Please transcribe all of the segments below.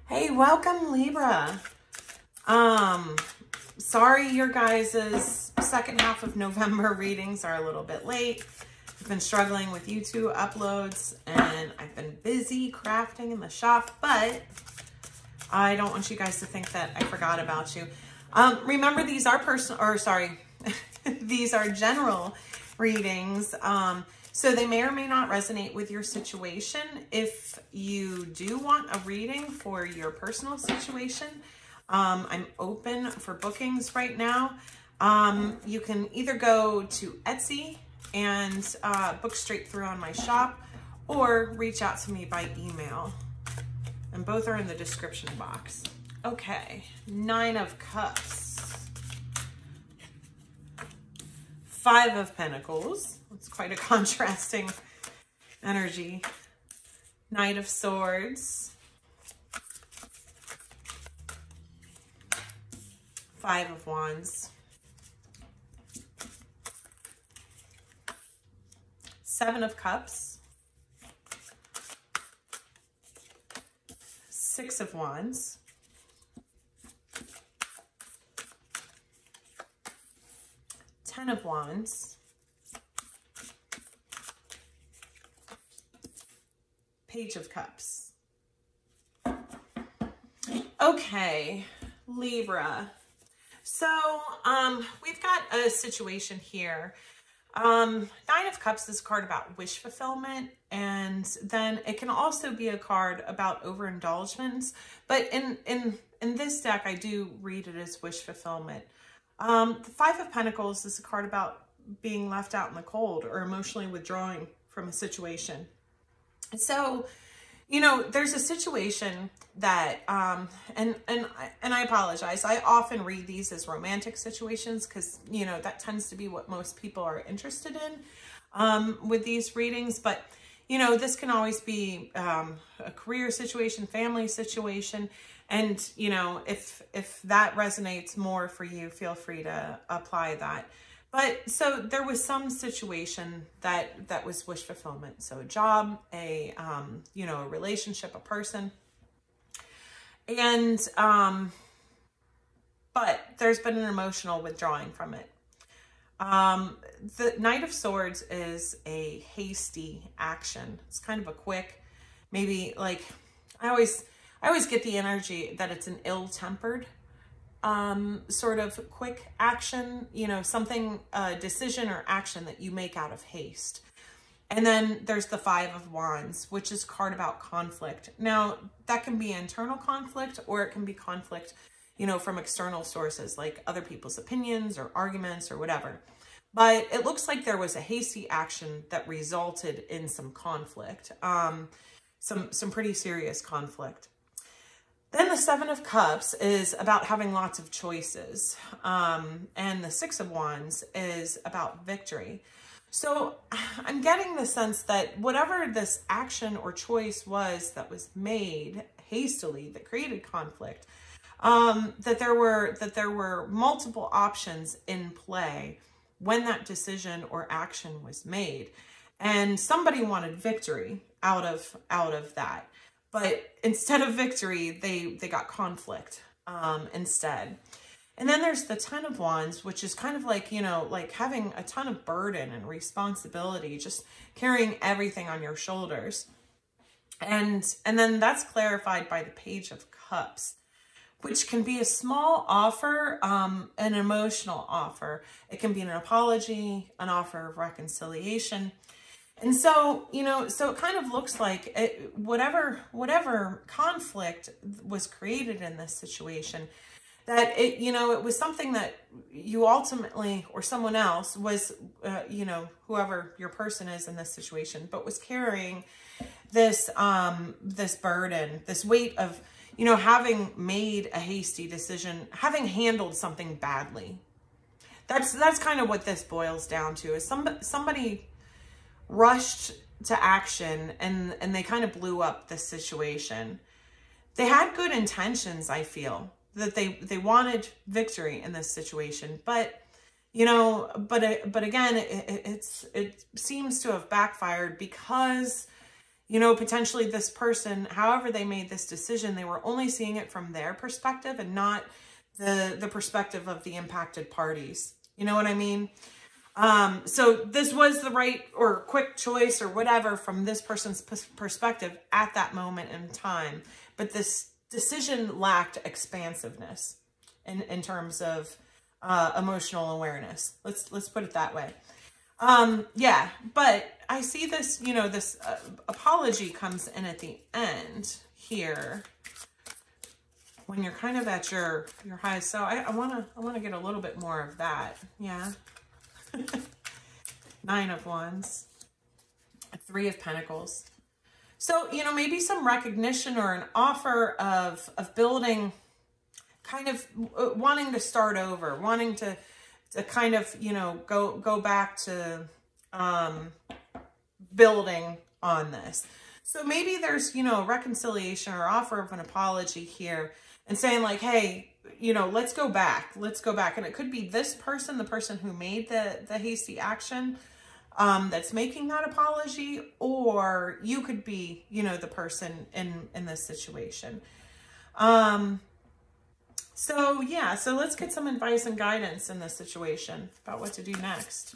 Hey, welcome Libra. Sorry your guys' second half of November readings are a little bit late. I've been struggling with YouTube uploads and I've been busy crafting in the shop, but I don't want you guys to think that I forgot about you. Remember, these are these are general readings. So they may or may not resonate with your situation. If you do want a reading for your personal situation, I'm open for bookings right now. You can either go to Etsy and book straight through on my shop, or reach out to me by email. And both are in the description box. Okay, 9 of Cups. 5 of Pentacles. It's quite a contrasting energy. Knight of Swords. 5 of Wands. 7 of Cups. 6 of Wands. 10 of Wands. Page of Cups. Okay, Libra. So, we've got a situation here. 9 of Cups is a card about wish fulfillment, and then it can also be a card about overindulgence. But in this deck, I do read it as wish fulfillment. The 5 of Pentacles is a card about being left out in the cold or emotionally withdrawing from a situation. So, you know, there's a situation that, and I apologize. I often read these as romantic situations because, you know, that tends to be what most people are interested in with these readings. But, you know, this can always be a career situation, family situation. And, you know, if that resonates more for you, feel free to apply that. But so there was some situation that was wish fulfillment. So a job, you know, a relationship, a person. And, but there's been an emotional withdrawing from it. The Knight of Swords is a hasty action. It's kind of a quick, maybe like, I always get the energy that it's an ill-tempered sort of quick action, you know, something, a decision or action that you make out of haste. And then there's the 5 of Wands, which is a card about conflict. Now, that can be internal conflict, or it can be conflict, you know, from external sources, like other people's opinions or arguments or whatever. But it looks like there was a hasty action that resulted in some conflict, some pretty serious conflict. Then the 7 of Cups is about having lots of choices. And the 6 of Wands is about victory. So I'm getting the sense that whatever this action or choice was that was made hastily, that created conflict, that there were multiple options in play when that decision or action was made. And somebody wanted victory out of that. But instead of victory, they got conflict instead. And then there's the 10 of Wands, which is kind of like, you know, like having a ton of burden and responsibility, just carrying everything on your shoulders. And then that's clarified by the Page of Cups, which can be a small offer, an emotional offer. It can be an apology, an offer of reconciliation. And so, you know, so it kind of looks like whatever conflict was created in this situation, that it, you know, it was something that you ultimately, or someone else was, you know, whoever your person is in this situation, but was carrying this, this burden, this weight of, you know, having made a hasty decision, having handled something badly. That's kind of what this boils down to, is somebody rushed to action and they kind of blew up the situation. They had good intentions, I feel, that they wanted victory in this situation, but, you know, but again, it seems to have backfired because, You know, potentially this person, however they made this decision, they were only seeing it from their perspective and not the perspective of the impacted parties. You know what I mean? So this was the right or quick choice or whatever from this person's perspective at that moment in time. But this decision lacked expansiveness in terms of emotional awareness. Let's put it that way. Yeah, but I see this, you know, this apology comes in at the end here when you're kind of at your highest. So I want to get a little bit more of that. Yeah. 9 of Wands, 3 of Pentacles. So, you know, maybe some recognition or an offer of building, kind of wanting to start over, wanting to kind of, you know, go back to building on this. So maybe there's, you know, reconciliation or offer of an apology here and saying like, hey, you know, let's go back. And it could be this person, the person who made the hasty action, that's making that apology, or you could be, you know, the person in this situation. So yeah, so let's get some advice and guidance in this situation about what to do next.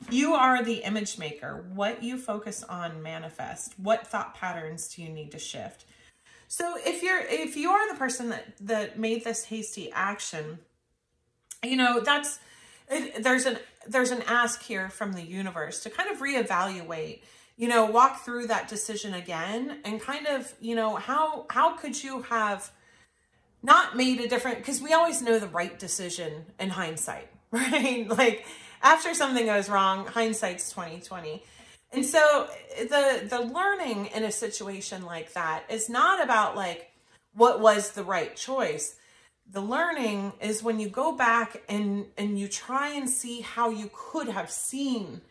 You are the image maker. What you focus on manifest. What thought patterns do you need to shift? So if you are the person that made this hasty action, you know, there's an ask here from the universe to kind of reevaluate, you know, walk through that decision again and kind of, you know, how could you have not made a different, because we always know the right decision in hindsight, right? Like after something goes wrong, hindsight's 20/20. And so the learning in a situation like that is not about like what was the right choice. The learning is when you go back and you try and see how you could have seen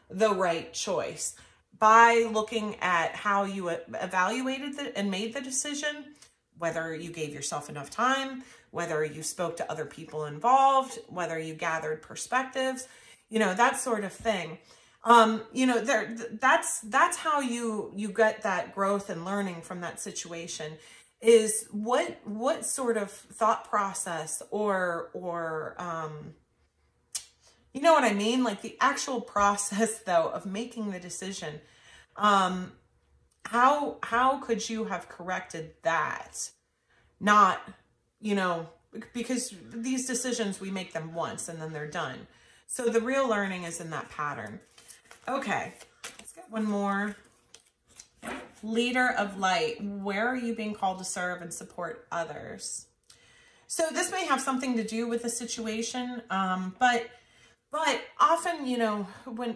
the right choice by looking at how you evaluated and made the decision, whether you gave yourself enough time, whether you spoke to other people involved, whether you gathered perspectives, you know, that sort of thing. You know, that's how you get that growth and learning from that situation, is what sort of thought process or you know what I mean? Like the actual process though of making the decision. How could you have corrected that? Not, you know, because these decisions, we make them once and then they're done. So the real learning is in that pattern. Okay, let's get one more. Leader of light. Where are you being called to serve and support others? So this may have something to do with the situation, but often, you know, when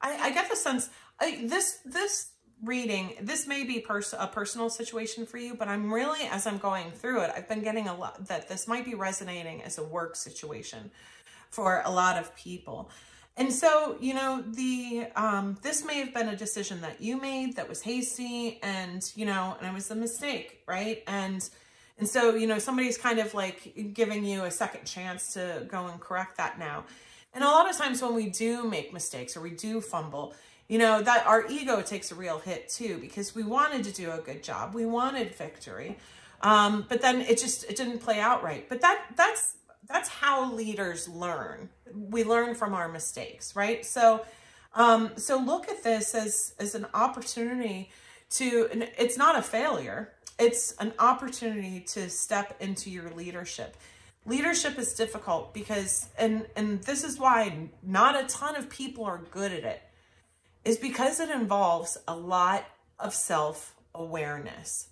I get the sense, this reading, this may be a personal situation for you, but I'm really, as I'm going through it, I've been getting a lot that this might be resonating as a work situation for a lot of people. And so, you know, this may have been a decision that you made that was hasty and, you know, and it was a mistake, right? And so, you know, somebody's kind of like giving you a second chance to go and correct that now. And a lot of times when we do make mistakes or we do fumble, you know, that our ego takes a real hit too, because we wanted to do a good job. We wanted victory. But then it didn't play out right. But that's how leaders learn. We learn from our mistakes, right? So look at this as an opportunity to, and it's not a failure. It's an opportunity to step into your leadership. Leadership is difficult because, and this is why not a ton of people are good at it, is because it involves a lot of self-awareness.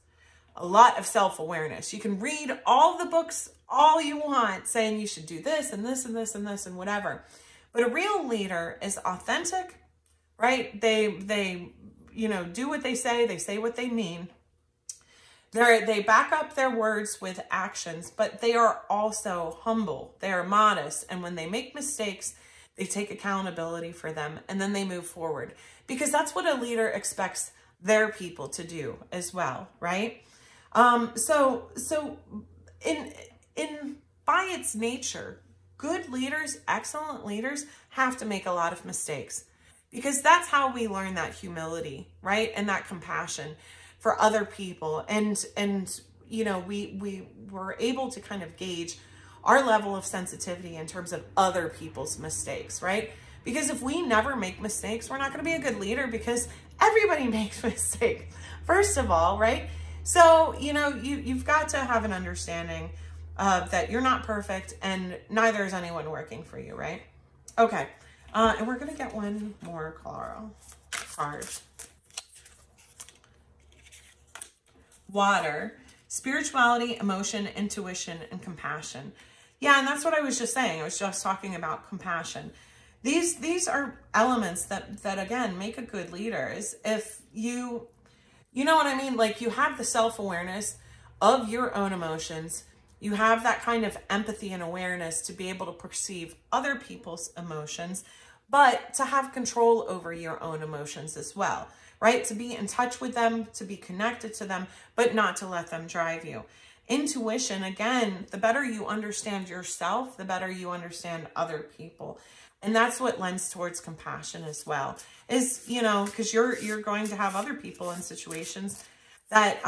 A lot of self-awareness. You can read all the books all you want saying you should do this and this and this and this and whatever. But a real leader is authentic, right? They you know, do what they say what they mean. They back up their words with actions, but they are also humble. They are modest. And when they make mistakes, they take accountability for them and then they move forward, because that's what a leader expects their people to do as well, right? So by its nature, good leaders, excellent leaders, have to make a lot of mistakes, because that's how we learn that humility, right? And that compassion for other people. And you know, we were able to kind of gauge our level of sensitivity in terms of other people's mistakes, right? Because if we never make mistakes, we're not going to be a good leader, because everybody makes mistakes, first of all, right? So, you know, you've got to have an understanding that you're not perfect, and neither is anyone working for you, right? Okay. And we're going to get one more card. Water, spirituality, emotion, intuition, and compassion. Yeah, and that's what I was just saying. I was just talking about compassion. These are elements that again, make a good leader. Is if you know what I mean? Like, you have the self-awareness of your own emotions. You have that kind of empathy and awareness to be able to perceive other people's emotions, but to have control over your own emotions as well, right? To be in touch with them, to be connected to them, but not to let them drive you. Intuition, again, the better you understand yourself, the better you understand other people. And that's what lends towards compassion as well, is, you know, because you're going to have other people in situations that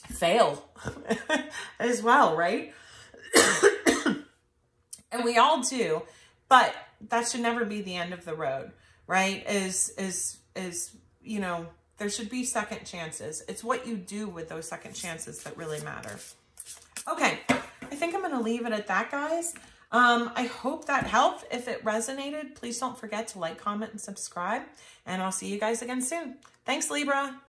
fail as well, right? And we all do, but that should never be the end of the road, right? Is you know, there should be second chances. It's what you do with those second chances that really matter. Okay, I think I'm going to leave it at that, guys. I hope that helped. If it resonated, please don't forget to like, comment, and subscribe. And I'll see you guys again soon. Thanks, Libra.